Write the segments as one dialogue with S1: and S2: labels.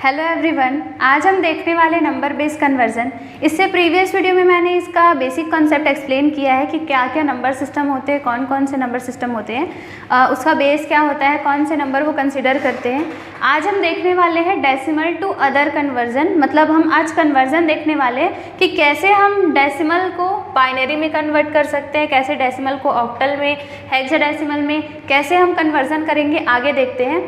S1: Hello everyone, आज हम देखने वाले नंबर बेस कन्वर्जन। इससे प्रीवियस वीडियो में मैंने इसका बेसिक कॉन्सेप्ट एक्सप्लेन किया है कि क्या क्या नंबर सिस्टम होते हैं, कौन कौन से नंबर सिस्टम होते हैं, उसका बेस क्या होता है, कौन से नंबर वो कंसिडर करते हैं। आज हम देखने वाले हैं डेसिमल टू अदर कन्वर्जन। मतलब हम आज कन्वर्जन देखने वाले हैं कि कैसे हम डेसिमल को बाइनरी में कन्वर्ट कर सकते हैं, कैसे डेसिमल को ऑक्टल में, हेक्साडेसिमल में कैसे हम कन्वर्जन करेंगे, आगे देखते हैं।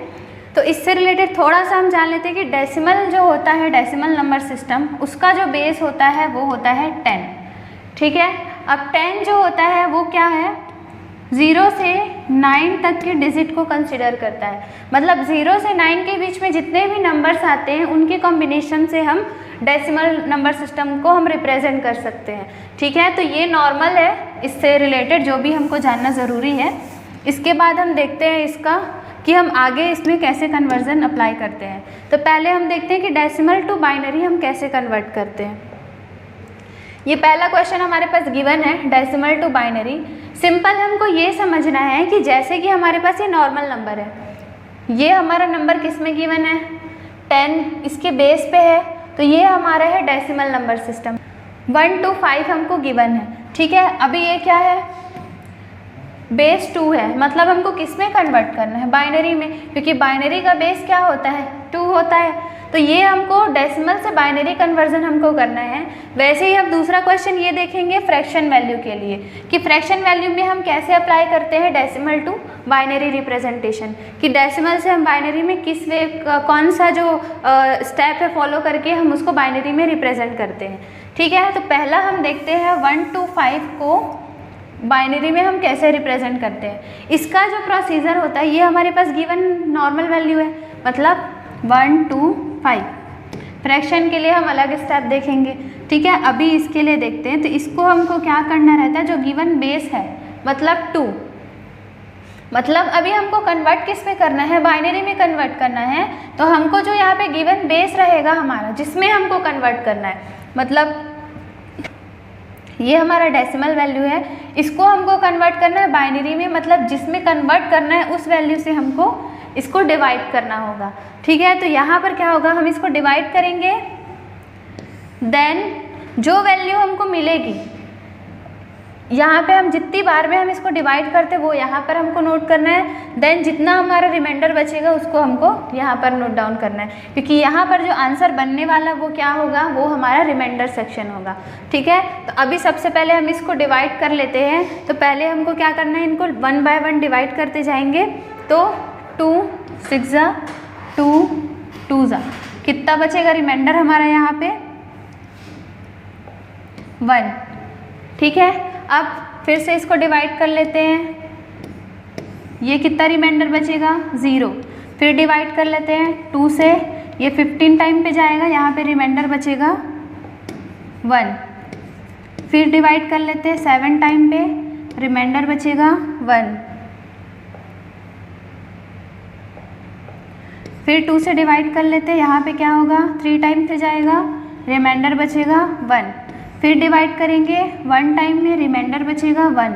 S1: तो इससे रिलेटेड थोड़ा सा हम जान लेते हैं कि डेसिमल जो होता है, डेसिमल नंबर सिस्टम, उसका जो बेस होता है वो होता है 10। ठीक है, अब 10 जो होता है वो क्या है, 0 से 9 तक के डिजिट को कंसिडर करता है। मतलब 0 से 9 के बीच में जितने भी नंबर्स आते हैं उनके कॉम्बिनेशन से हम डेसिमल नंबर सिस्टम को हम रिप्रेजेंट कर सकते हैं। ठीक है, तो ये नॉर्मल है, इससे रिलेटेड जो भी हमको जानना ज़रूरी है। इसके बाद हम देखते हैं इसका कि हम आगे इसमें कैसे कन्वर्जन अप्लाई करते हैं। तो पहले हम देखते हैं कि डेसिमल टू बाइनरी हम कैसे कन्वर्ट करते हैं। ये पहला क्वेश्चन हमारे पास गिवन है, डेसिमल टू बाइनरी। सिंपल हमको ये समझना है कि जैसे कि हमारे पास ये नॉर्मल नंबर है, ये हमारा नंबर किस में गिवन है, 10 इसके बेस पे है, तो ये हमारा है डेसिमल नंबर सिस्टम। 1 to 5 हमको गिवन है। ठीक है, अभी ये क्या है, बेस 2 है। मतलब हमको किस में कन्वर्ट करना है, बाइनरी में, क्योंकि बाइनरी का बेस क्या होता है, 2 होता है। तो ये हमको डेसिमल से बाइनरी कन्वर्जन हमको करना है। वैसे ही हम दूसरा क्वेश्चन ये देखेंगे फ्रैक्शन वैल्यू के लिए कि फ्रैक्शन वैल्यू में हम कैसे अप्लाई करते हैं डेसिमल टू बाइनरी रिप्रेजेंटेशन, कि डेसिमल से हम बाइनरी में किस वे, कौन सा जो स्टेप है फॉलो करके हम उसको बाइनरी में रिप्रेजेंट करते हैं। ठीक है, तो पहला हम देखते हैं 1 to 5 को बाइनरी में हम कैसे रिप्रेजेंट करते हैं। इसका जो प्रोसीजर होता है, ये हमारे पास गिवन नॉर्मल वैल्यू है, मतलब 1 to 5। फ्रैक्शन के लिए हम अलग स्टेप देखेंगे। ठीक है, अभी इसके लिए देखते हैं। तो इसको हमको क्या करना रहता है, जो गिवन बेस है मतलब 2, मतलब अभी हमको कन्वर्ट किस में करना है, बाइनरी में कन्वर्ट करना है। तो हमको जो यहाँ पे गिवन बेस रहेगा हमारा, जिसमें हमको कन्वर्ट करना है, मतलब ये हमारा डेसिमल वैल्यू है, इसको हमको कन्वर्ट करना है बाइनरी में, मतलब जिसमें कन्वर्ट करना है उस वैल्यू से हमको इसको डिवाइड करना होगा। ठीक है, तो यहाँ पर क्या होगा, हम इसको डिवाइड करेंगे, देन जो वैल्यू हमको मिलेगी, यहाँ पे हम जितनी बार में हम इसको डिवाइड करते वो यहाँ पर हमको नोट करना है। देन जितना हमारा रिमाइंडर बचेगा उसको हमको यहाँ पर नोट डाउन करना है, क्योंकि यहाँ पर जो आंसर बनने वाला वो क्या होगा, वो हमारा रिमाइंडर सेक्शन होगा। ठीक है, तो अभी सबसे पहले हम इसको डिवाइड कर लेते हैं। तो पहले हमको क्या करना है, इनको 1 by 1 डिवाइड करते जाएंगे। तो 2 6 2 2 कितना बचेगा रिमाइंडर हमारा यहाँ पे 1। ठीक है, अब फिर से इसको डिवाइड कर लेते हैं, ये कितना रिमाइंडर बचेगा 0। फिर डिवाइड कर लेते हैं 2 से, ये 15 टाइम पे जाएगा, यहाँ पे रिमाइंडर बचेगा 1। फिर डिवाइड कर लेते हैं 7 टाइम पे, रिमाइंडर बचेगा 1। फिर 2 से डिवाइड कर लेते हैं, यहाँ पे क्या होगा, 3 टाइम पे जाएगा, रिमाइंडर बचेगा 1। फिर डिवाइड करेंगे 1 टाइम में, रिमाइंडर बचेगा 1।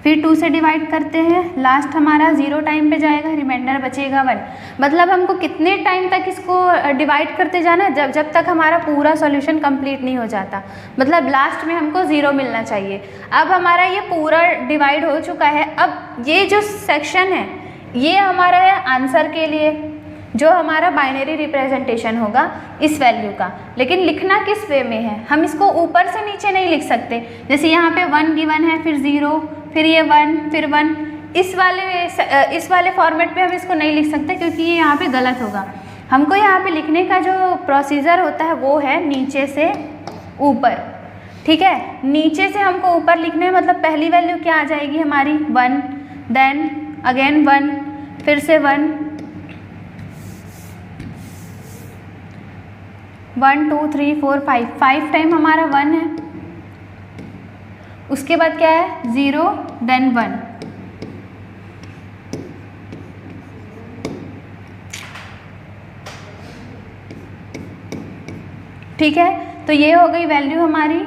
S1: फिर 2 से डिवाइड करते हैं, लास्ट हमारा 0 टाइम पे जाएगा, रिमाइंडर बचेगा 1। मतलब हमको कितने टाइम तक इसको डिवाइड करते जाना है, जब तक हमारा पूरा सॉल्यूशन कंप्लीट नहीं हो जाता। मतलब लास्ट में हमको 0 मिलना चाहिए। अब हमारा ये पूरा डिवाइड हो चुका है। अब ये जो सेक्शन है ये हमारा है आंसर के लिए, जो हमारा बाइनरी रिप्रेजेंटेशन होगा इस वैल्यू का। लेकिन लिखना किस वे में है, हम इसको ऊपर से नीचे नहीं लिख सकते। जैसे यहाँ पे 1 गिवन है, फिर 0, फिर ये 1, फिर 1, इस वाले फॉर्मेट पे हम इसको नहीं लिख सकते, क्योंकि ये यहाँ पे गलत होगा। हमको यहाँ पे लिखने का जो प्रोसीजर होता है वो है नीचे से ऊपर। ठीक है, नीचे से हमको ऊपर लिखना है। मतलब पहली वैल्यू क्या आ जाएगी हमारी 1, देन अगेन 1, फिर से 1, 1 2 3 4 5 टाइम हमारा 1 है। उसके बाद क्या है 0, देन 1। ठीक है, तो ये हो गई वैल्यू हमारी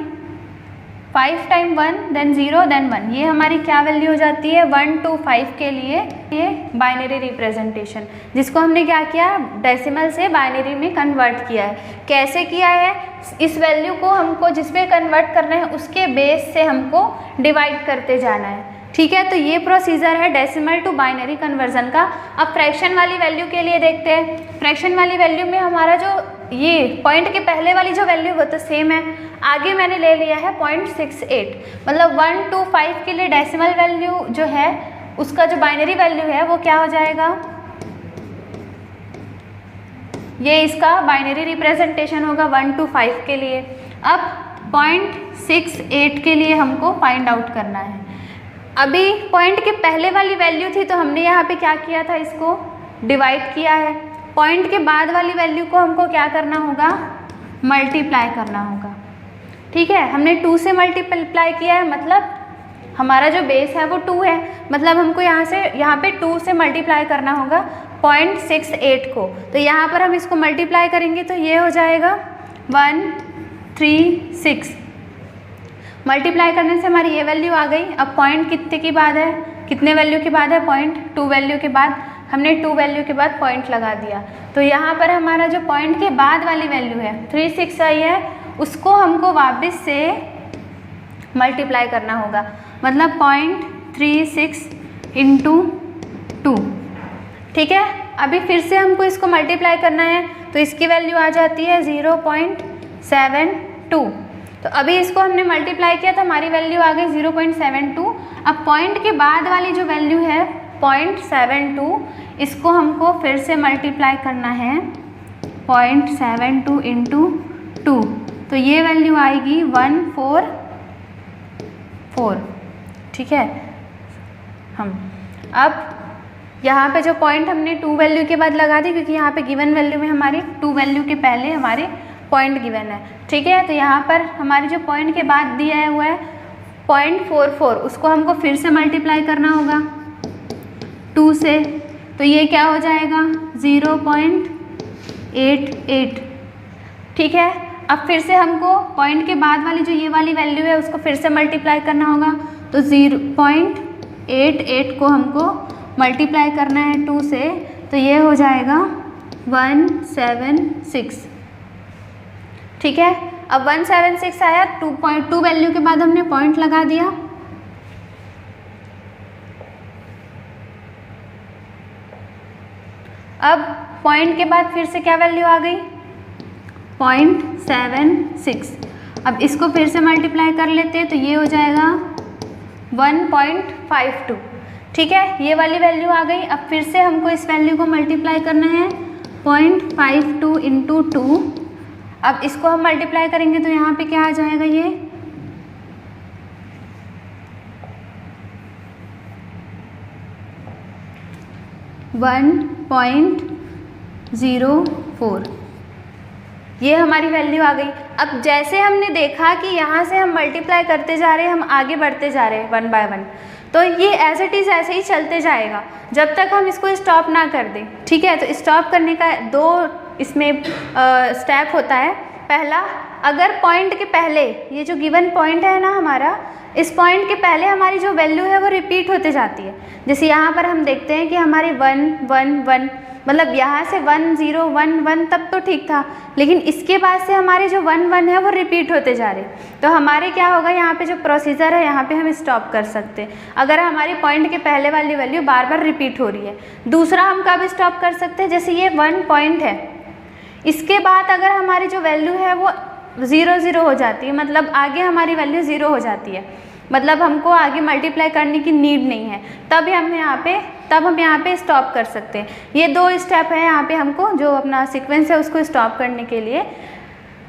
S1: 5 टाइम 1, देन 0, देन 1। ये हमारी क्या वैल्यू हो जाती है 1 to 5 के लिए, ये बाइनरी रिप्रेजेंटेशन, जिसको हमने क्या किया, डेसिमल से बाइनरी में कन्वर्ट किया है। कैसे किया है, इस वैल्यू को हमको जिस पे कन्वर्ट करना है उसके बेस से हमको डिवाइड करते जाना है, ठीक है। तो ये प्रोसीजर है डेसिमल टू बाइनरी कन्वर्जन का। अब फ्रैक्शन वाली वैल्यू के लिए देखते हैं। फ्रैक्शन वाली वैल्यू में हमारा जो ये पॉइंट के पहले वाली जो वैल्यू वो तो सेम है, आगे मैंने ले लिया है 0.68, मतलब 1 to 5 के लिए डेसिमल वैल्यू जो है उसका जो बाइनरी वैल्यू है वो क्या हो जाएगा, ये इसका बाइनरी रिप्रेजेंटेशन होगा 1 to 5 के लिए। अब 0.68 के लिए हमको फाइंड आउट करना है। अभी पॉइंट के पहले वाली वैल्यू थी तो हमने यहाँ पे क्या किया था, इसको डिवाइड किया है। पॉइंट के बाद वाली वैल्यू को हमको क्या करना होगा, मल्टीप्लाई करना होगा, ठीक है। हमने 2 से मल्टीप्लाई किया है, मतलब हमारा जो बेस है वो 2 है, मतलब हमको यहाँ पे 2 से मल्टीप्लाई करना होगा 0.68 को। तो यहाँ पर हम इसको मल्टीप्लाई करेंगे तो ये हो जाएगा 136। मल्टीप्लाई करने से हमारी ये वैल्यू आ गई। अब पॉइंट कितने की बाद है, कितने वैल्यू के बाद है, पॉइंट 2 वैल्यू के बाद। हमने 2 वैल्यू के बाद पॉइंट लगा दिया, तो यहाँ पर हमारा जो पॉइंट के बाद वाली वैल्यू है 36 आई है, उसको हमको वापस से मल्टीप्लाई करना होगा, मतलब 0.36 इंटू 2, ठीक है। अभी फिर से हमको इसको मल्टीप्लाई करना है तो इसकी वैल्यू आ जाती है 0.72। तो अभी इसको हमने मल्टीप्लाई किया तो हमारी वैल्यू आ गई 0.72। अब पॉइंट के बाद वाली जो वैल्यू है 0.72, इसको हमको फिर से मल्टीप्लाई करना है 0.72 इंटू 2, तो ये वैल्यू आएगी 144, ठीक है। हम अब यहाँ पे जो पॉइंट हमने 2 वैल्यू के बाद लगा दी, क्योंकि यहाँ पे गिवन वैल्यू में हमारी 2 वैल्यू के पहले हमारे पॉइंट गिवन है, ठीक है। तो यहाँ पर हमारी जो पॉइंट के बाद दिया है वो है 0.44, उसको हमको फिर से मल्टीप्लाई करना होगा 2 से, तो ये क्या हो जाएगा 0.88, ठीक है। अब फिर से हमको पॉइंट के बाद वाली जो ये वाली वैल्यू है उसको फिर से मल्टीप्लाई करना होगा, तो 0.88 को हमको मल्टीप्लाई करना है 2 से, तो ये हो जाएगा 176, ठीक है। अब 176 आया, 2 वैल्यू के बाद हमने पॉइंट लगा दिया। अब पॉइंट के बाद फिर से क्या वैल्यू आ गई 0.76। अब इसको फिर से मल्टीप्लाई कर लेते हैं तो ये हो जाएगा 1.52, ठीक है। ये वाली वैल्यू आ गई। अब फिर से हमको इस वैल्यू को मल्टीप्लाई करना है 0.52 इंटू 2। अब इसको हम मल्टीप्लाई करेंगे तो यहाँ पे क्या आ जाएगा, ये 1.04, ये हमारी वैल्यू आ गई। अब जैसे हमने देखा कि यहाँ से हम मल्टीप्लाई करते जा रहे हैं, हम आगे बढ़ते जा रहे हैं 1 बाय 1, तो ये एज इट इज़ ऐसे ही चलते जाएगा जब तक हम इसको स्टॉप ना कर दें, ठीक है। तो स्टॉप करने का 2 इसमें स्टेप होता है। पहला, अगर पॉइंट के पहले ये जो गिवन पॉइंट है ना हमारा, इस पॉइंट के पहले हमारी जो वैल्यू है वो रिपीट होते जाती है। जैसे यहाँ पर हम देखते हैं कि हमारी 1 1 1, मतलब यहाँ से 1 0 1 1 तब तो ठीक था, लेकिन इसके बाद से हमारे जो 1 1 है वो रिपीट होते जा रहे। तो हमारे क्या होगा, यहाँ पे जो प्रोसीजर है यहाँ पे हम स्टॉप कर सकते हैं अगर हमारी पॉइंट के पहले वाली वैल्यू बार बार रिपीट हो रही है। दूसरा, हम कब स्टॉप कर सकते हैं, जैसे ये 1 पॉइंट है, इसके बाद अगर हमारी जो वैल्यू है वो 0 0 हो जाती है, मतलब आगे हमारी वैल्यू 0 हो जाती है, मतलब हमको आगे मल्टीप्लाई करने की नीड नहीं है, तब हम यहाँ पे स्टॉप कर सकते हैं। ये 2 स्टेप है यहाँ पे हमको, जो अपना सीक्वेंस है उसको स्टॉप करने के लिए।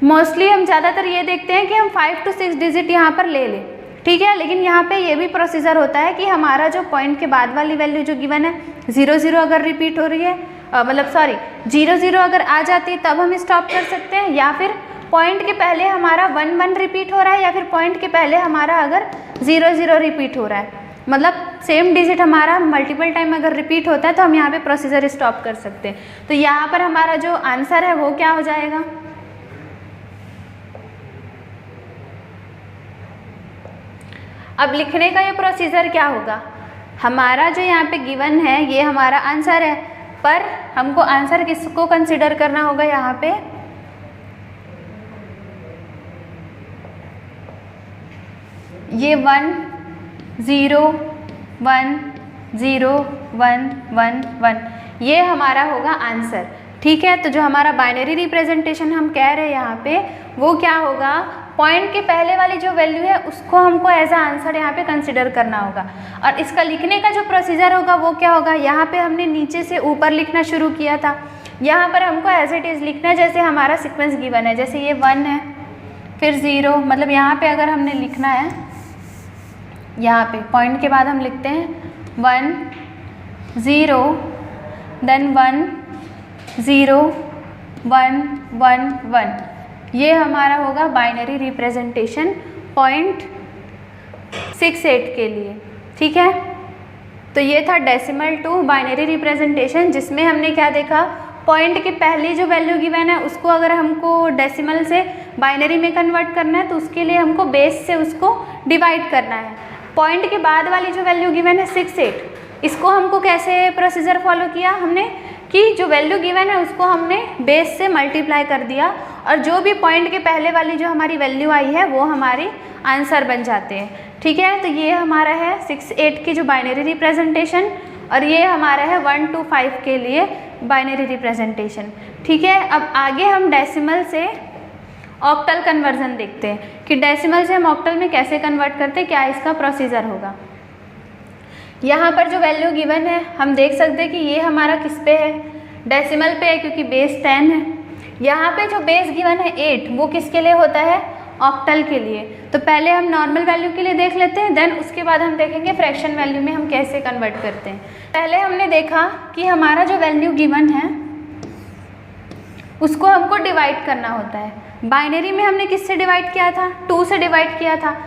S1: मोस्टली हम ज़्यादातर ये देखते हैं कि हम 5 to 6 डिजिट यहाँ पर ले लें, ठीक है। लेकिन यहाँ पे ये भी प्रोसीजर होता है कि हमारा जो पॉइंट के बाद वाली वैल्यू जो गिवन है 0 0 अगर रिपीट हो रही है, मतलब सॉरी 0 0 अगर आ जाती है तब हम स्टॉप कर सकते हैं, या फिर पॉइंट के पहले हमारा 1 1 रिपीट हो रहा है, या फिर पॉइंट के पहले हमारा अगर 0 0 रिपीट हो रहा है, मतलब सेम डिजिट हमारा मल्टीपल टाइम अगर रिपीट होता है तो हम यहाँ पे प्रोसीजर स्टॉप कर सकते हैं। तो यहाँ पर हमारा जो आंसर है वो क्या हो जाएगा, अब लिखने का ये प्रोसीजर क्या होगा, हमारा जो यहाँ पे गिवन है ये हमारा आंसर है, पर हमको आंसर किसको कंसिडर करना होगा यहाँ पे, ये 1 0 1 0 1 1 1 ये हमारा होगा आंसर। ठीक है, तो जो हमारा बाइनरी रिप्रेजेंटेशन हम कह रहे हैं यहाँ पे वो क्या होगा, पॉइंट के पहले वाली जो वैल्यू है उसको हमको एज अ आंसर यहाँ पे कंसिडर करना होगा। और इसका लिखने का जो प्रोसीजर होगा वो क्या होगा, यहाँ पे हमने नीचे से ऊपर लिखना शुरू किया था, यहाँ पर हमको एज इट इज़ लिखना है जैसे हमारा सीक्वेंस गिवन है। जैसे ये 1 है फिर 0, मतलब यहाँ पे अगर हमने लिखना है, यहाँ पे पॉइंट के बाद हम लिखते हैं 1 0 देन 1 0 1 1 1, ये हमारा होगा बाइनरी रिप्रेजेंटेशन 0.68 के लिए। ठीक है, तो ये था डेसिमल टू बाइनरी रिप्रेजेंटेशन, जिसमें हमने क्या देखा, पॉइंट की पहली जो वैल्यू गिवन है उसको अगर हमको डेसिमल से बाइनरी में कन्वर्ट करना है तो उसके लिए हमको बेस से उसको डिवाइड करना है। पॉइंट के बाद वाली जो वैल्यू गिवन है 68, इसको हमको कैसे प्रोसीजर फॉलो किया हमने कि जो वैल्यू गिवन है उसको हमने बेस से मल्टीप्लाई कर दिया और जो भी पॉइंट के पहले वाली जो हमारी वैल्यू आई है वो हमारी आंसर बन जाते हैं। ठीक है, तो ये हमारा है 68 की जो बाइनरी रिप्रेजेंटेशन और ये हमारा है 1 to 5 के लिए बाइनरी रिप्रेजेंटेशन। ठीक है, अब आगे हम डेसिमल से ऑक्टल कन्वर्जन देखते हैं कि डेसिमल से हम ऑक्टल में कैसे कन्वर्ट करते हैं, क्या इसका प्रोसीजर होगा। यहाँ पर जो वैल्यू गिवन है हम देख सकते हैं कि ये हमारा किस पे है, डेसिमल पे है क्योंकि बेस 10 है। यहाँ पे जो बेस गिवन है 8 वो किसके लिए होता है, ऑक्टल के लिए। तो पहले हम नॉर्मल वैल्यू के लिए देख लेते हैं, देन उसके बाद हम देखेंगे फ्रैक्शन वैल्यू में हम कैसे कन्वर्ट करते हैं। पहले हमने देखा कि हमारा जो वैल्यू गिवन है उसको हमको डिवाइड करना होता है। बाइनरी में हमने किससे डिवाइड किया था, 2 से डिवाइड किया था।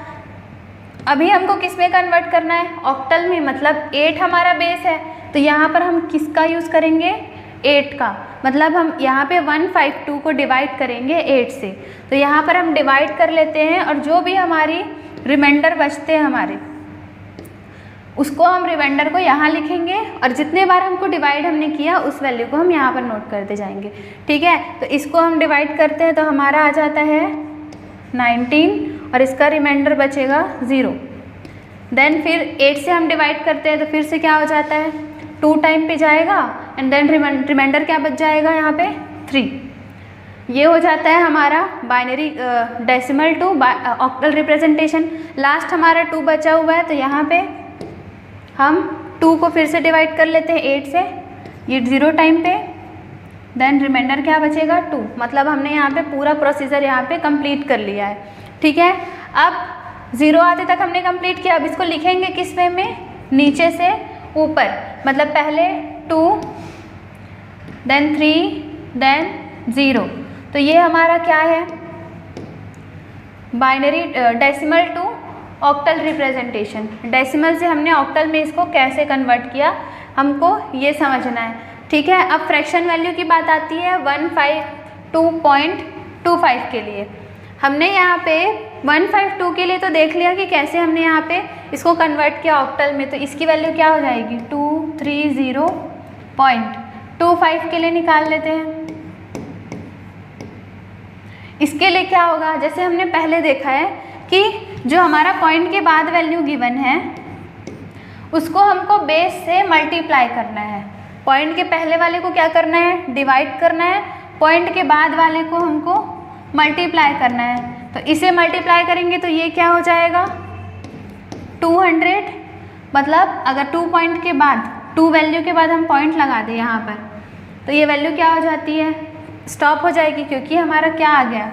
S1: अभी हमको किस में कन्वर्ट करना है, ऑक्टल में, मतलब 8 हमारा बेस है तो यहाँ पर हम किसका यूज़ करेंगे, 8 का। मतलब हम यहाँ पे 152 को डिवाइड करेंगे 8 से, तो यहाँ पर हम डिवाइड कर लेते हैं और जो भी हमारी रिमाइंडर बचते हैं हमारे उसको हम रिमाइंडर को यहाँ लिखेंगे और जितने बार हमको डिवाइड हमने किया उस वैल्यू को हम यहाँ पर नोट करते जाएंगे। ठीक है, तो इसको हम डिवाइड करते हैं तो हमारा आ जाता है 19 और इसका रिमाइंडर बचेगा 0। देन फिर 8 से हम डिवाइड करते हैं तो फिर से क्या हो जाता है, 2 टाइम पे जाएगा एंड देन रिमाइंडर क्या बच जाएगा यहाँ पे 3। ये हो जाता है हमारा binary decimal to octal representation. Last हमारा 2 बचा हुआ है तो यहाँ पे हम 2 को फिर से डिवाइड कर लेते हैं 8 से, ये 0 टाइम पे, देन रिमाइंडर क्या बचेगा 2। मतलब हमने यहाँ पे पूरा प्रोसीजर यहाँ पे कंप्लीट कर लिया है। ठीक है, अब 0 आते तक हमने कंप्लीट किया। अब इसको लिखेंगे किस वे में, नीचे से ऊपर, मतलब पहले 2 देन 3 देन 0। तो ये हमारा क्या है, binary decimal to octal representation. Decimal से हमने ऑक्टल में इसको कैसे कन्वर्ट किया हमको ये समझना है। ठीक है, अब फ्रैक्शन वैल्यू की बात आती है 152.25 के लिए। हमने यहाँ पे 152 के लिए तो देख लिया कि कैसे हमने यहाँ पे इसको कन्वर्ट किया ऑक्टल में, तो इसकी वैल्यू क्या हो जाएगी 230.25 के लिए निकाल लेते हैं। इसके लिए क्या होगा, जैसे हमने पहले देखा है कि जो हमारा पॉइंट के बाद वैल्यू गिवन है उसको हमको बेस से मल्टीप्लाई करना है। पॉइंट के पहले वाले को क्या करना है, डिवाइड करना है, पॉइंट के बाद वाले को हमको मल्टीप्लाई करना है। तो इसे मल्टीप्लाई करेंगे तो ये क्या हो जाएगा 200। मतलब अगर 2 पॉइंट के बाद 2 वैल्यू के बाद हम पॉइंट लगा दें यहाँ पर तो ये वैल्यू क्या हो जाती है, स्टॉप हो जाएगी, क्योंकि हमारा क्या आ गया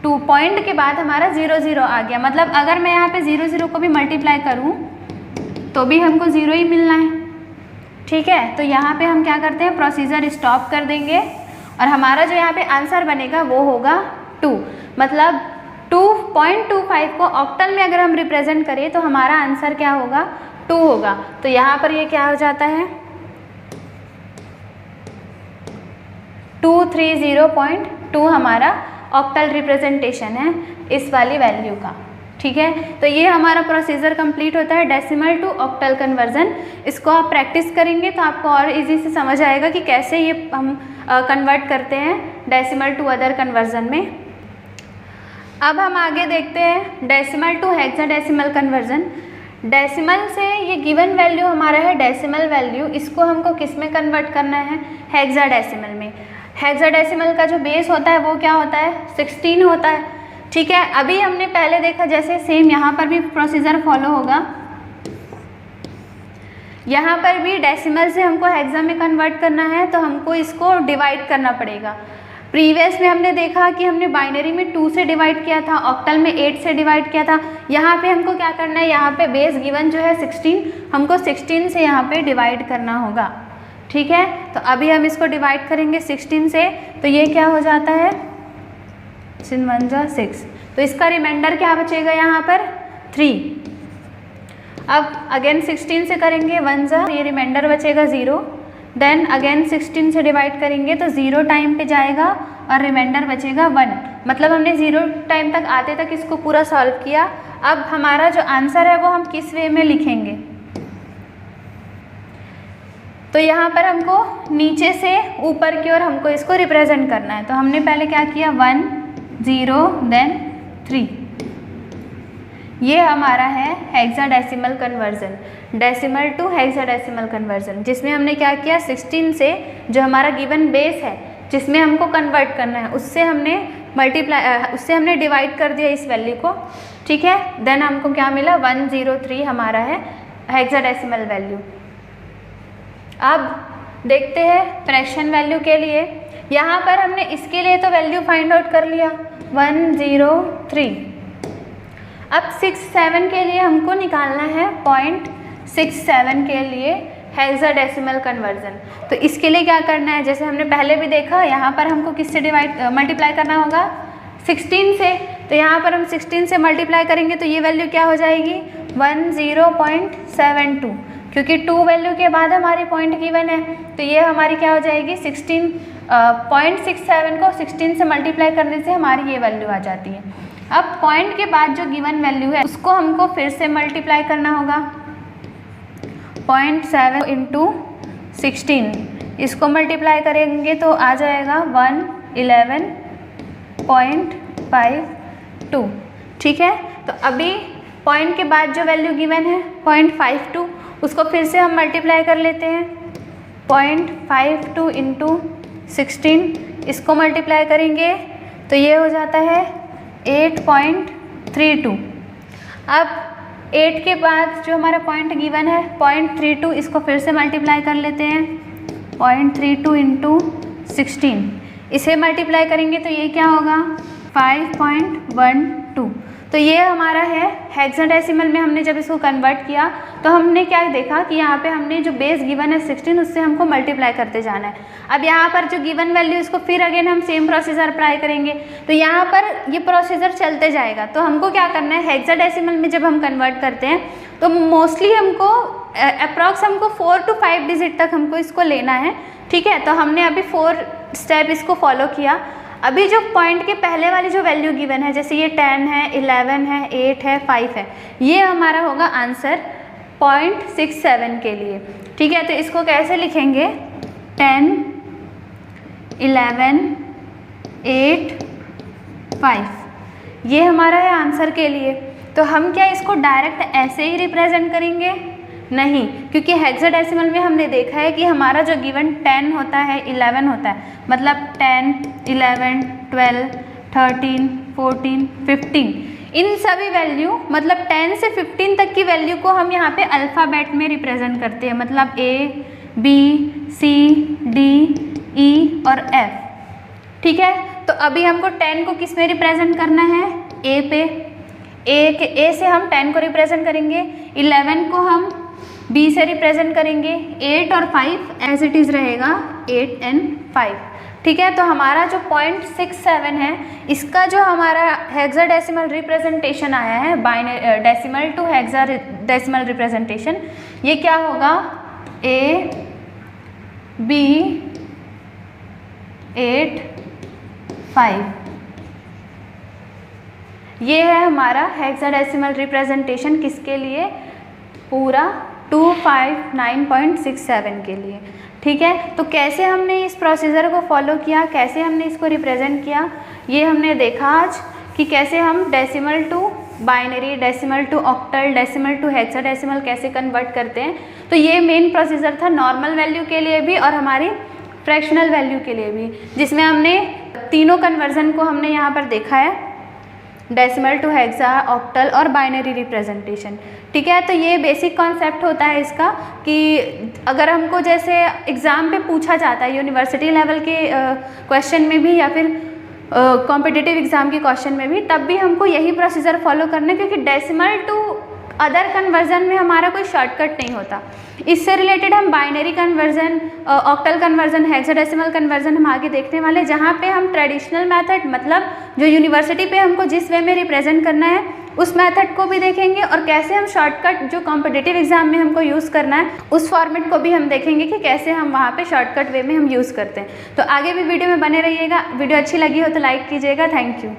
S1: 2 पॉइंट के बाद हमारा 0 0 आ गया। मतलब अगर मैं यहाँ पे 0 0 को भी मल्टीप्लाई करूँ तो भी हमको 0 ही मिलना है। ठीक है, तो यहाँ पे हम क्या करते हैं, प्रोसीजर स्टॉप कर देंगे और हमारा जो यहाँ पे आंसर बनेगा वो होगा 2। मतलब 2.25 को ऑक्टल में अगर हम रिप्रेजेंट करें तो हमारा आंसर क्या होगा 2 होगा। तो यहाँ पर ये क्या हो जाता है 230.2 हमारा ऑक्टल रिप्रेजेंटेशन है इस वाली वैल्यू का। ठीक है, तो ये हमारा प्रोसीजर कंप्लीट होता है डेसिमल टू ऑक्टल कन्वर्जन। इसको आप प्रैक्टिस करेंगे तो आपको और इजी से समझ आएगा कि कैसे ये हम कन्वर्ट करते हैं डेसिमल टू अदर कन्वर्जन में। अब हम आगे देखते हैं decimal to hexadecimal conversion. Decimal से ये गिवन वैल्यू हमारा है डेसिमल वैल्यू, इसको हमको किस में कन्वर्ट करना है, हेक्साडेसिमल में। हेक्साडेसिमल का जो बेस होता है वो क्या होता है, 16 होता है। ठीक है, अभी हमने पहले देखा जैसे सेम यहाँ पर भी प्रोसीजर फॉलो होगा। यहाँ पर भी डेसिमल से हमको हेक्सा में कन्वर्ट करना है तो हमको इसको डिवाइड करना पड़ेगा। प्रीवियस में हमने देखा कि हमने बाइनरी में 2 से डिवाइड किया था, ऑक्टल में 8 से डिवाइड किया था। यहाँ पे हमको क्या करना है, यहाँ पे बेस गिवन जो है 16, हमको 16 से यहाँ पे डिवाइड करना होगा। ठीक है, तो अभी हम इसको डिवाइड करेंगे 16 से, तो ये क्या हो जाता है 6 1 जा 6, तो इसका रिमाइंडर क्या बचेगा यहाँ पर 3। अब अगेन 16 से करेंगे 1 जा, ये रिमाइंडर बचेगा 0। देन अगेन 16 से डिवाइड करेंगे तो 0 टाइम पे जाएगा और रिमाइंडर बचेगा 1। मतलब हमने 0 टाइम तक आते तक इसको पूरा सॉल्व किया। अब हमारा जो आंसर है वो हम किस वे में लिखेंगे, तो यहाँ पर हमको नीचे से ऊपर की ओर हमको इसको रिप्रेजेंट करना है। तो हमने पहले क्या किया 1 0 देन 3, ये हमारा है hexadecimal conversion, decimal to hexadecimal conversion, जिसमें हमने क्या किया 16 से जो हमारा गिवन बेस है जिसमें हमको कन्वर्ट करना है उससे हमने उससे हमने डिवाइड कर दिया इस वैल्यू को। ठीक है, देन हमको क्या मिला 103 हमारा है हेक्साडेसिमल वैल्यू। अब देखते हैं फ्रैक्शन वैल्यू के लिए। यहाँ पर हमने इसके लिए तो वैल्यू फाइंड आउट कर लिया 103। अब 67 के लिए हमको निकालना है 0.67 के लिए हेक्साडेसिमल कन्वर्जन। तो इसके लिए क्या करना है, जैसे हमने पहले भी देखा, यहाँ पर हमको किससे मल्टीप्लाई करना होगा 16 से। तो यहाँ पर हम 16 से मल्टीप्लाई करेंगे तो ये वैल्यू क्या हो जाएगी 10.72, क्योंकि 2 वैल्यू के बाद हमारी पॉइंट गिवन है। तो ये हमारी क्या हो जाएगी 0.67 को 16 से मल्टीप्लाई करने से हमारी ये वैल्यू आ जाती है। अब पॉइंट के बाद जो गिवन वैल्यू है उसको हमको फिर से मल्टीप्लाई करना होगा 0.7 इंटू 16, इसको मल्टीप्लाई करेंगे तो आ जाएगा 111.52। ठीक है, तो अभी पॉइंट के बाद जो वैल्यू गिवन है 0.52, उसको फिर से हम मल्टीप्लाई कर लेते हैं 0.52 इंटू 16, इसको मल्टीप्लाई करेंगे तो ये हो जाता है 8.32। अब 8 के बाद जो हमारा पॉइंट गिवन है 0.32, इसको फिर से मल्टीप्लाई कर लेते हैं 0.32 इंटू 16, इसे मल्टीप्लाई करेंगे तो ये क्या होगा 5.12। तो ये हमारा है हेक्साडेसिमल में। हमने जब इसको कन्वर्ट किया तो हमने क्या देखा कि यहाँ पे हमने जो बेस गिवन है 16 उससे हमको मल्टीप्लाई करते जाना है। अब यहाँ पर जो गिवन वैल्यू इसको फिर अगेन हम सेम प्रोसीजर अप्लाई करेंगे, तो यहाँ पर ये प्रोसीजर चलते जाएगा। तो हमको क्या करना है, हेक्साडेसिमल में जब हम कन्वर्ट करते हैं तो मोस्टली हमको अप्रॉक्स हमको 4 to 5 डिजिट तक हमको इसको लेना है। ठीक है, तो हमने अभी 4 स्टेप इसको फॉलो किया। अभी जो पॉइंट के पहले वाली जो वैल्यू गिवन है, जैसे ये 10 है, 11 है, 8 है, 5 है, ये हमारा होगा आंसर 0.67 के लिए। ठीक है, तो इसको कैसे लिखेंगे 10 11 8 5, ये हमारा है आंसर के लिए। तो हम क्या इसको डायरेक्ट ऐसे ही रिप्रेजेंट करेंगे, नहीं, क्योंकि हेक्साडेसिमल में हमने देखा है कि हमारा जो गिवन 10 होता है 11 होता है, मतलब 10 11 12 13 14 15, इन सभी वैल्यू मतलब 10 से 15 तक की वैल्यू को हम यहाँ पे अल्फ़ाबेट में रिप्रेजेंट करते हैं, मतलब A B C D E और F। ठीक है, तो अभी हमको 10 को किस में रिप्रेजेंट करना है, A पे। A से हम 10 को रिप्रेजेंट करेंगे, 11 को हम B से रिप्रेजेंट करेंगे, 8 और 5 एज इट इज़ रहेगा 8 and 5। ठीक है, तो हमारा जो 0.67 है, इसका जो हमारा हेक्साडेसिमल रिप्रेजेंटेशन आया है, डेसिमल टू हेक्साडेसिमल रिप्रेजेंटेशन, ये क्या होगा A B 8 5। ये है हमारा हेक्साडेसिमल रिप्रेजेंटेशन किसके लिए, पूरा 259.67 के लिए। ठीक है, तो कैसे हमने इस प्रोसीजर को फॉलो किया, कैसे हमने इसको रिप्रेजेंट किया, ये हमने देखा आज कि कैसे हम decimal to binary, decimal to octal, decimal to hexadecimal कैसे कन्वर्ट करते हैं। तो ये मेन प्रोसीजर था नॉर्मल वैल्यू के लिए भी और हमारी फ्रैक्शनल वैल्यू के लिए भी, जिसमें हमने तीनों कन्वर्जन को हमने यहाँ पर देखा है, डेसिमल टू हेक्सा, ऑक्टल और बाइनरी रिप्रेजेंटेशन। ठीक है, तो ये बेसिक कॉन्सेप्ट होता है इसका कि अगर हमको जैसे एग्ज़ाम पे पूछा जाता है यूनिवर्सिटी लेवल के क्वेश्चन में भी या फिर कॉम्पिटिटिव एग्ज़ाम के क्वेश्चन में भी, तब भी हमको यही प्रोसीजर फॉलो करना है, क्योंकि डेसिमल टू अदर कन्वर्जन में हमारा कोई शॉर्टकट नहीं होता। इससे रिलेटेड हम binary conversion, octal conversion, hexadecimal conversion हम आगे देखने वाले, जहाँ पे हम ट्रेडिशनल मेथड मतलब जो यूनिवर्सिटी पे हमको जिस वे में रिप्रेजेंट करना है उस मेथड को भी देखेंगे, और कैसे हम शॉर्टकट जो कॉम्पिटिटिव एग्जाम में हमको यूज़ करना है उस फॉर्मेट को भी हम देखेंगे कि कैसे हम वहाँ पे शॉर्टकट वे में हम यूज़ करते हैं। तो आगे भी वीडियो में बने रहिएगा। वीडियो अच्छी लगी हो तो लाइक कीजिएगा। Thank you.